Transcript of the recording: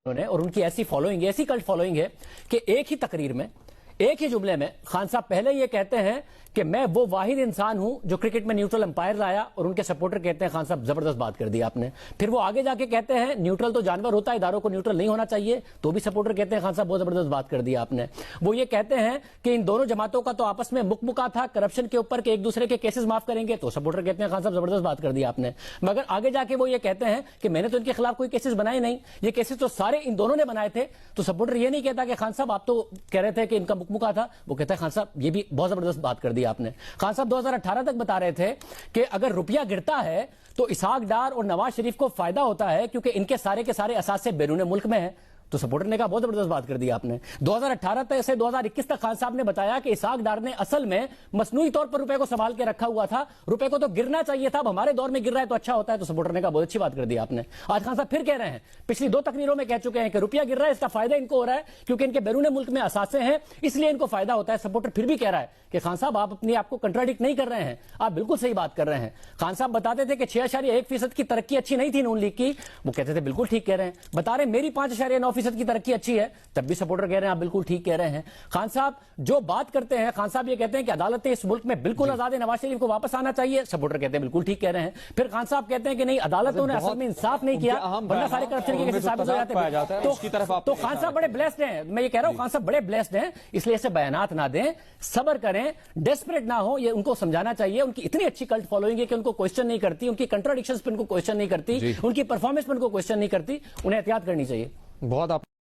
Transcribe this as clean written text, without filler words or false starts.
اور ان کی ایسی فالوئنگ ایسی کلٹ فالوئنگ ہے کہ ایک ہی تقریر میں ایک ہی جملے میں خان صاحب پہلے یہ کہتے ہیں کہ میں وہ واحد انسان ہوں جو کرکٹ میں نیوٹرل امپائر لایا، اور ان کے سپورٹر کہتے ہیں خان صاحب زبردست بات کر دی آپ نے۔ پھر وہ آگے جا کے کہتے ہیں نیوٹرل تو جانور ہوتا ہے، اداروں کو نیوٹرل نہیں ہونا چاہیے، تو بھی سپورٹر کہتے ہیں خان صاحب بہت زبردست بات کر دی آپ نے۔ وہ یہ کہتے ہیں کہ ان دونوں جماعتوں کا تو آپس میں مکمکا تھا کرپشن کے اوپر کہ ایک دوسرے کے کیسز معاف کریں گے، تو سپورٹر کہتے ہیں خان صاحب زبردست بات کر دی آپ نے۔ مگر آگے جا کے وہ یہ کہتے ہیں کہ میں نے تو ان کے خلاف کوئی کیسز بنائے نہیں، یہ کیسز تو سارے ان دونوں نے بنائے تھے، تو سپورٹر یہ نہیں کہتا کہ خان صاحب آپ تو کہہ رہے تھے کہ ان کا مکمکا تھا، وہ کہتا ہے خان صاحب یہ بھی بہت زبردست بات کر دی آپ نے۔ خان صاحب 2018 تک بتا رہے تھے کہ اگر روپیہ گرتا ہے تو اسحاق ڈار اور نواز شریف کو فائدہ ہوتا ہے کیونکہ ان کے سارے کے سارے اثاثے بیرون ملک میں ہیں، تو سپورٹر نے کہا بہت زبردست بات کر دی آپ نے۔ 2018 تک سے 2021 تک خان صاحب نے بتایا کہ اسحاق ڈار نے اصل میں مصنوعی طور پر روپے کو سنبھال کے رکھا ہوا تھا، روپے کو تو گرنا چاہیے تھا، اب ہمارے دور میں گر رہا ہے تو اچھا ہوتا ہے، تو سپورٹر نے کہا بہت اچھی بات کر دی آپ نے۔ آج خان صاحب پھر کہہ رہے ہیں، پچھلی 2 تقریروں میں کہہ چکے ہیں کہ روپیہ گر رہا ہے، اس کا فائدہ ان کو ہو رہا ہے کیونکہ ان کے بیرون ملک میں اثاثے ہیں، اس لیے ان کو فائدہ ہوتا ہے۔ سپورٹر پھر بھی کہہ رہا ہے کہ خان صاحب آپ اپنے آپ کو کنٹراڈکٹ نہیں کر رہے ہیں، آپ بالکل صحیح بات کر رہے ہیں۔ خان صاحب بتاتے تھے کہ 6.1% کی ترقی اچھی نہیں تھی نون لیگ کی، وہ کہتے تھے بالکل ٹھیک کہہ رہے ہیں۔ بتا رہے میری 5.9% کی ترقی اچھی ہے، تب بھی سپورٹر کہہ رہے ہیں آپ بالکل ٹھیک کہہ رہے ہیں۔ خان صاحب جو بات کرتے ہیں، خان صاحب یہ کہتے ہیں کہ عدالتیں اس ملک میں بالکل آزاد ہیں، نواز شریف کو واپس آنا چاہیے، سپورٹر کہتے ہیں بالکل ٹھیک کہہ رہے ہیں۔ پھر خان صاحب کہتے ہیں کہ نہیں عدالتوں نے اصل میں انصاف نہیں کیا ورنہ سارے کرپشن کے کیسز ثابت ہو جاتے ہیں۔ تو خان صاحب بڑے بلیسڈ ہیں، میں یہ کہہ رہا ہوں خان صاحب بڑے بلیسڈ ہیں، اس لیے ایسے بیانات نہ دیں، صبر کریں، ڈیسپریٹ نہ ہو، یہ ان کو سمجھانا چاہیے۔ ان کی اتنی اچھی کلٹ فالوئنگ ہے کہ ان کو کوسچن نہیں کرتی، ان کی کنٹراڈکشنز پہ ان کو کوسچن نہیں کرتی، ان کی پرفارمنس پہ ان کو کوسچن نہیں کرتی، انہیں احتیاط کرنی چاہیے۔ بہت